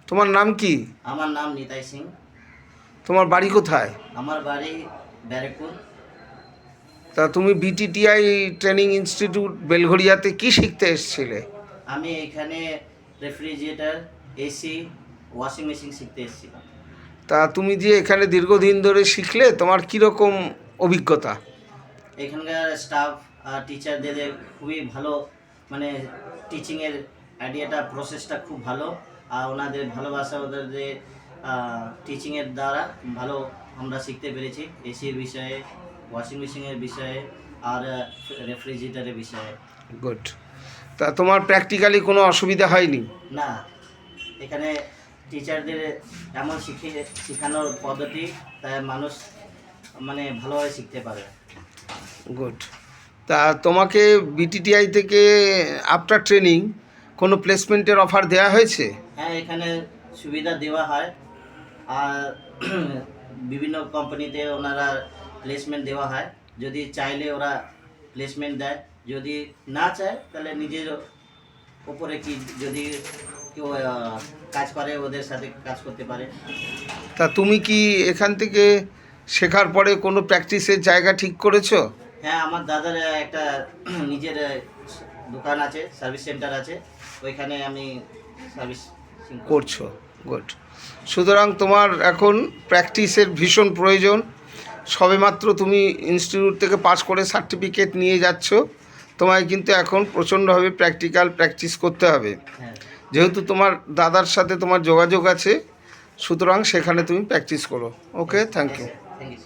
তোমার নাম কি? আমার নাম নিতাই সিং। তোমার বাড়ি কোথায়? আমার বাড়ি ব্যারেকপুর। তা তুমি বিটিটিআই ট্রেনিং ইনস্টিটিউট বেলঘড়িয়াতে কি শিখতে এসেছিলে? আমি এখানে রেফ্রিজারেটর, এসি, ওয়াশিং মেশিন শিখতে এসেছিলাম। তা তুমি যে এখানে দীর্ঘদিন ধরে শিখলে, তোমার কীরকম অভিজ্ঞতা? এখানকার স্টাফ আর টিচারদের খুবই ভালো, মানে টিচিংয়ের আইডিয়াটা, প্রসেসটা খুব ভালো। আর ওনাদের ভালোবাসা, ওদের যে টিচিংয়ের দ্বারা ভালো আমরা শিখতে পেরেছি এসির বিষয়ে, ওয়াশিং মেশিনের বিষয়ে আর রেফ্রিজারেটরের বিষয়ে। গুড। তা তোমার প্র্যাকটিক্যালি কোনো অসুবিধা হয়নি? না, এখানে টিচারদের এমন শেখানোর পদ্ধতি, তাই মানুষ মানে ভালোভাবে শিখতে পারে। গুড। তা তোমাকে বিটিটিআই থেকে আফটার ট্রেনিং কোনো প্লেসমেন্টের অফার দেওয়া হয়েছে? হ্যাঁ, এখানে সুবিধা দেওয়া হয়। আর বিভিন্ন কোম্পানিতে ওনারা প্লেসমেন্ট দেওয়া হয়। যদি চাইলে ওরা প্লেসমেন্ট দেয়, যদি না চায় তাহলে নিজের ওপরে কি, যদি কেউ কাজ করে ওদের সাথে কাজ করতে পারে। তা তুমি কি এখান থেকে শেখার পরে কোনো প্র্যাকটিসের জায়গা ঠিক করেছো? হ্যাঁ, আমার দাদার একটা নিজের দোকান আছে, সার্ভিস সেন্টার আছে, ওইখানে আমি সার্ভিস করছো। গুড। সুতরাং তোমার এখন প্র্যাকটিসের ভীষণ প্রয়োজন। সবেমাত্র তুমি ইনস্টিটিউট থেকে পাস করে সার্টিফিকেট নিয়ে যাচ্ছ, তোমায় কিন্তু এখন প্রচণ্ডভাবে প্র্যাকটিক্যাল প্র্যাকটিস করতে হবে। হ্যাঁ। যেহেতু তোমার দাদার সাথে তোমার যোগাযোগ আছে, সুতরাং সেখানে তুমি প্র্যাকটিস করো। Okay, thank you. Thank you.